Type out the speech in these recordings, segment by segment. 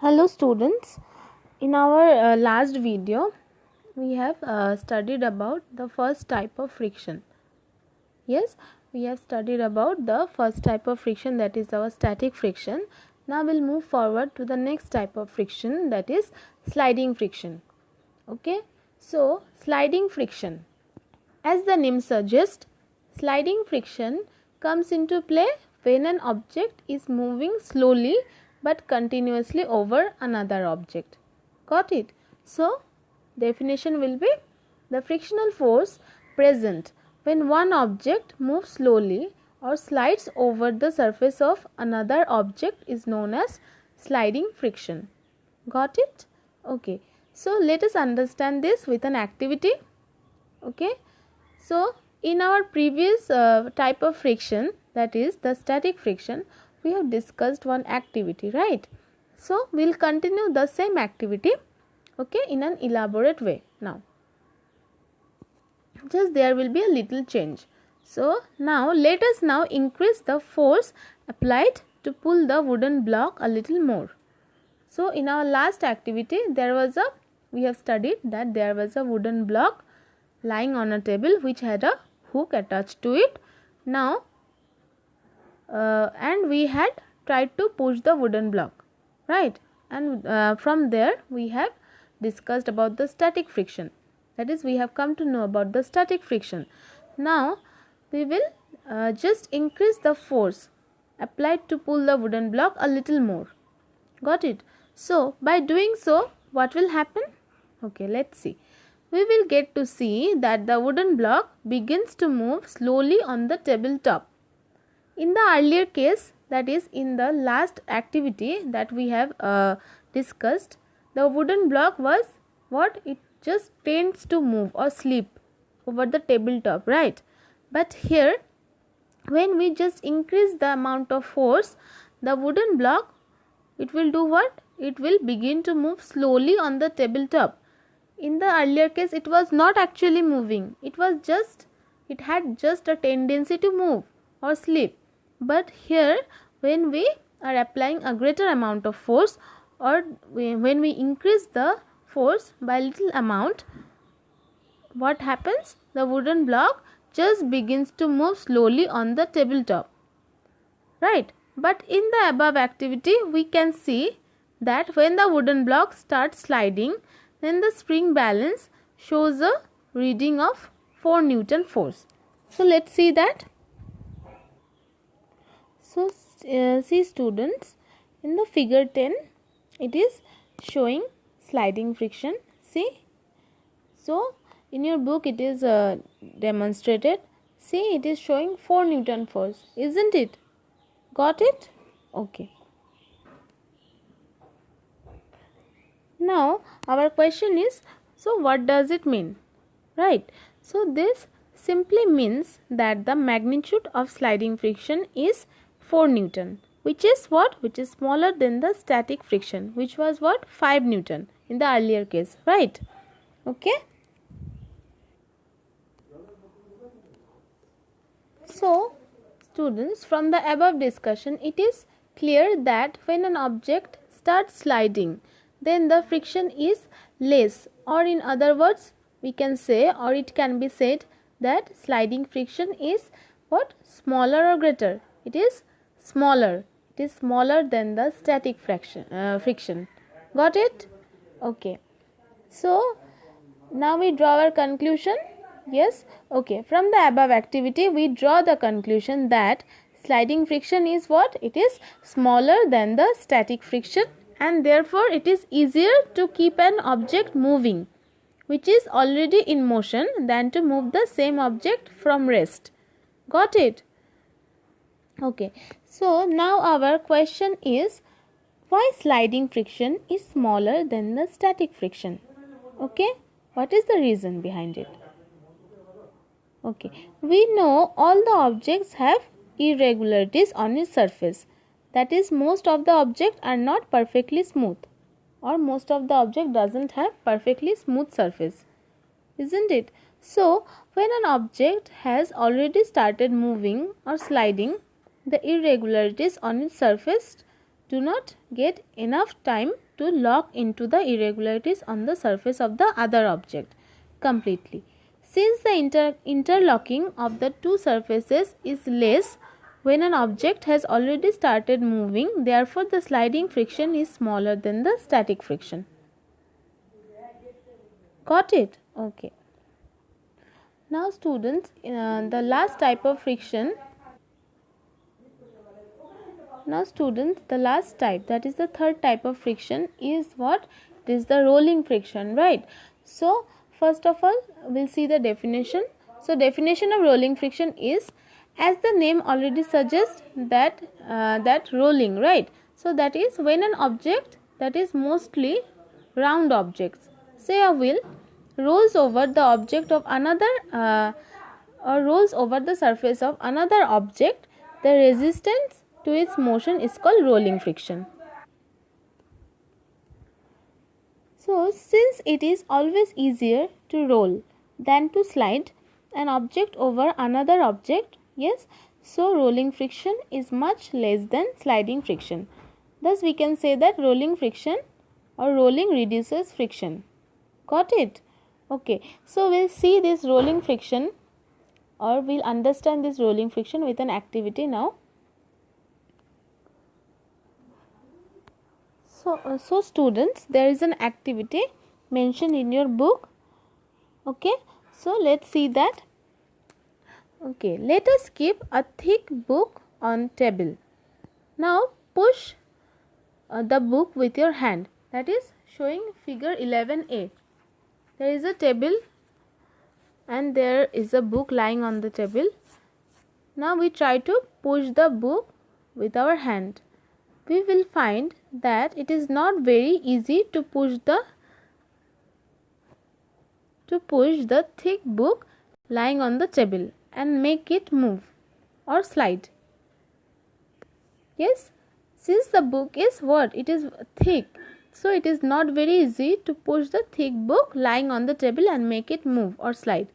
Hello students, in our last video we have studied about the first type of friction. Yes, we have studied about the first type of friction, that is our static friction. Now we'll move forward to the next type of friction, that is sliding friction. Okay, so sliding friction, as the name suggests, sliding friction comes into play when an object is moving slowly but continuously over another object. Got it? So, definition will be: the frictional force present when one object moves slowly or slides over the surface of another object is known as sliding friction. Got it? Okay. So, let us understand this with an activity. Okay. So, in our previous type of friction, that is the static friction, we have discussed one activity, right? So, we will continue the same activity, okay, in an elaborate way now. Just there will be a little change. So, now let us now increase the force applied to pull the wooden block a little more. So, in our last activity, we have studied that there was a wooden block lying on a table which had a hook attached to it. Now, and we had tried to push the wooden block, right? And from there we have discussed about the static friction. That is, we have come to know about the static friction. Now, we will just increase the force applied to pull the wooden block a little more. Got it? So, by doing so, what will happen? Okay, let's see. We will get to see that the wooden block begins to move slowly on the tabletop. In the earlier case, that is in the last activity that we have discussed, the wooden block was what? It just tends to move or slip over the tabletop, right? But here, when we just increase the amount of force, the wooden block, it will do what? It will begin to move slowly on the tabletop. In the earlier case, it was not actually moving. It had just a tendency to move or slip. But here, when we are applying a greater amount of force, or when we increase the force by little amount, what happens? The wooden block just begins to move slowly on the tabletop. Right? But in the above activity, we can see that when the wooden block starts sliding, then the spring balance shows a reading of 4 Newton force. So, let's see that. So, see students, in the figure 10, it is showing sliding friction. See. So, in your book it is demonstrated. See, it is showing 4 Newton force, isn't it? Got it? Okay. Now, our question is, so what does it mean? Right. So, this simply means that the magnitude of sliding friction is 4 Newton, which is what? Which is smaller than the static friction, which was what? 5 Newton in the earlier case, right? Okay. So, students, from the above discussion, it is clear that when an object starts sliding, then the friction is less, or in other words, we can say, or it can be said, that sliding friction is what? Smaller or greater? It is smaller. It is smaller than the static friction. Got it? Okay. So, now we draw our conclusion. Yes. Okay. From the above activity, we draw the conclusion that sliding friction is what? It is smaller than the static friction, and therefore it is easier to keep an object moving which is already in motion than to move the same object from rest. Got it? Okay. So, now our question is, why sliding friction is smaller than the static friction? Okay. What is the reason behind it? Okay. We know all the objects have irregularities on its surface. That is, most of the objects are not perfectly smooth, or most of the object doesn't have perfectly smooth surface, isn't it? So, when an object has already started moving or sliding, the irregularities on its surface do not get enough time to lock into the irregularities on the surface of the other object completely. Since the interlocking of the two surfaces is less when an object has already started moving, therefore the sliding friction is smaller than the static friction. Got it? Okay. Now students, the last type of friction. Now students, the last type, that is the third type of friction, is what? It is the rolling friction, right? So first of all, we'll see the definition. So definition of rolling friction is, as the name already suggests, that rolling, right? So that is when an object, that is mostly round objects, say a wheel, rolls over the object of another or rolls over the surface of another object, the resistance to its motion is called rolling friction. So since it is always easier to roll than to slide an object over another object, yes, so rolling friction is much less than sliding friction. Thus we can say that rolling friction or rolling reduces friction. Got it? Okay, so we'll see this rolling friction, or we'll understand this rolling friction with an activity now. So students, there is an activity mentioned in your book. Okay, so let's see that. Okay, let us keep a thick book on table. Now push the book with your hand. That is showing figure 11a. There is a table and there is a book lying on the table. Now we try to push the book with our hand. We will find that it is not very easy to push the thick book lying on the table and make it move or slide. Yes, since the book is what? It is thick. So it is not very easy to push the thick book lying on the table and make it move or slide.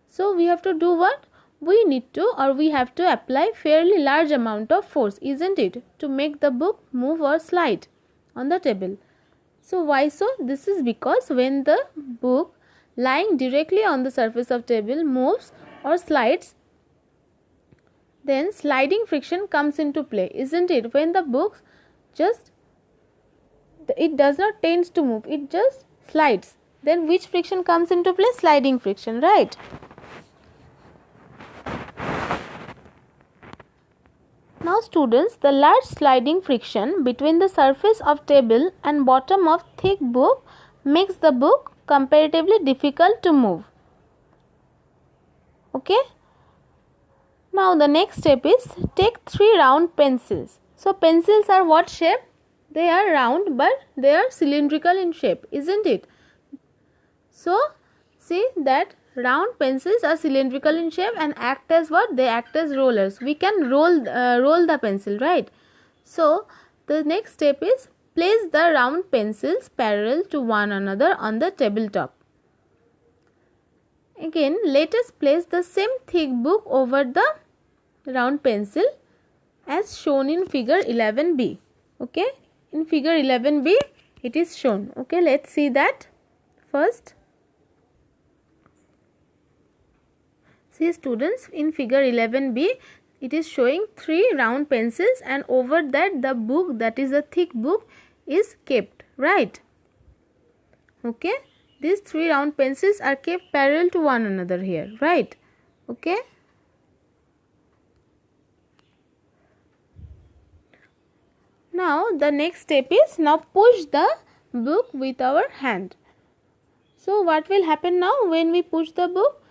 So we have to do what? We need to, or we have to apply fairly large amount of force, isn't it, to make the book move or slide on the table. So why so? This is because when the book lying directly on the surface of table moves or slides, then sliding friction comes into play, isn't it? When the book it does not tend to move, it just slides. Then which friction comes into play? Sliding friction, right? Now students, the large sliding friction between the surface of table and bottom of thick book makes the book comparatively difficult to move. Okay. Now the next step is, take 3 round pencils. So pencils are what shape? They are round but they are cylindrical in shape, isn't it? So see that round pencils are cylindrical in shape and act as what? They act as rollers. We can roll the pencil, right? So the next step is, place the round pencils parallel to one another on the tabletop. Again, let us place the same thick book over the round pencil as shown in figure 11b. Okay, in figure 11b it is shown. Okay, let's see that first. See students, in figure 11b it is showing 3 round pencils and over that the book, that is a thick book, is kept, right? Okay, these 3 round pencils are kept parallel to one another here, right? Okay. Now the next step is, now push the book with our hand. So what will happen now when we push the book?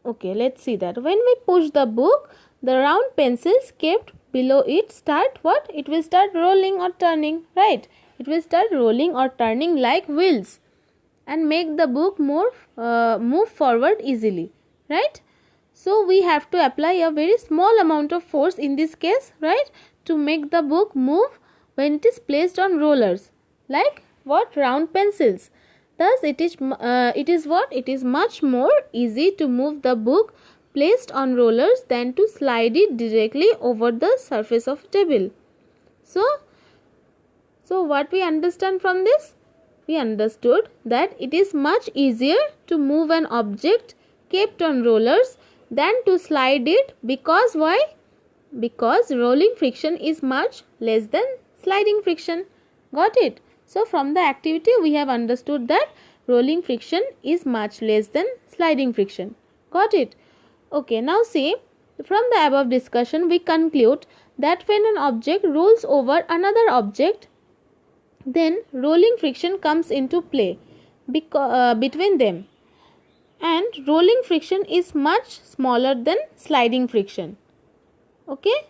Okay, let's see that. When we push the book, the round pencils kept below it start what? It will start rolling or turning, right? It will start rolling or turning like wheels and make the book move forward easily, right? So we have to apply a very small amount of force in this case, right, to make the book move when it is placed on rollers, like what? Round pencils. Thus it is what? It is much more easy to move the book placed on rollers than to slide it directly over the surface of a table. So So what we understand from this? We understood that it is much easier to move an object kept on rollers than to slide it, because why? Because rolling friction is much less than sliding friction. Got it? So from the activity we have understood that rolling friction is much less than sliding friction. Got it? Okay, now see, from the above discussion we conclude that when an object rolls over another object, then rolling friction comes into play between them, and rolling friction is much smaller than sliding friction. Okay,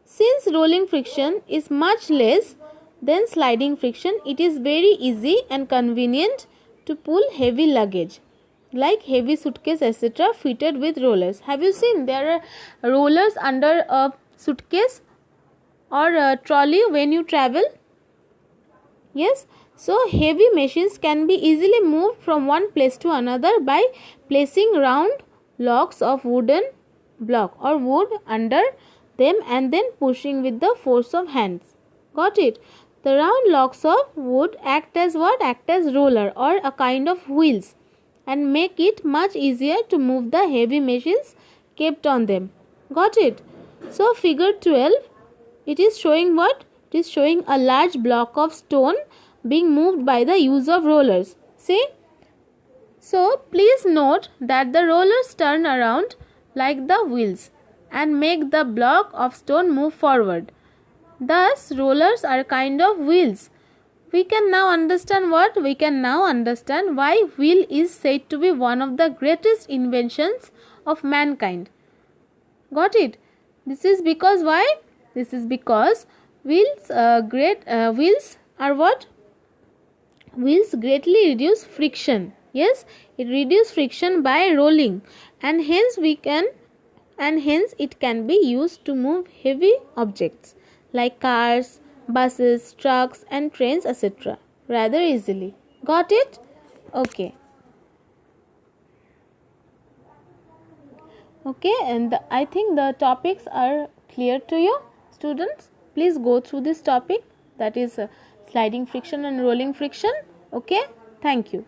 since rolling friction is much less than sliding friction, it is very easy and convenient to pull heavy luggage like heavy suitcase etc. fitted with rollers. Have you seen there are rollers under a suitcase or a trolley when you travel? Yes, so heavy machines can be easily moved from one place to another by placing round logs of wooden block or wood under them and then pushing with the force of hands. Got it? The round logs of wood act as what? Act as roller or a kind of wheels and make it much easier to move the heavy machines kept on them. Got it? So figure 12, it is showing what? It is showing a large block of stone being moved by the use of rollers. See? So please note that the rollers turn around like the wheels and make the block of stone move forward. Thus rollers are kind of wheels. We can now understand what? We can now understand why wheel is said to be one of the greatest inventions of mankind. Got it? This is because why? This is because wheels are what? Wheels greatly reduce friction. Yes, it reduces friction by rolling, and hence it can be used to move heavy objects like cars, buses, trucks and trains etc. rather easily. Got it? Okay. Okay, and I think the topics are clear to you, students. Please go through this topic, that is sliding friction and rolling friction. Okay, thank you.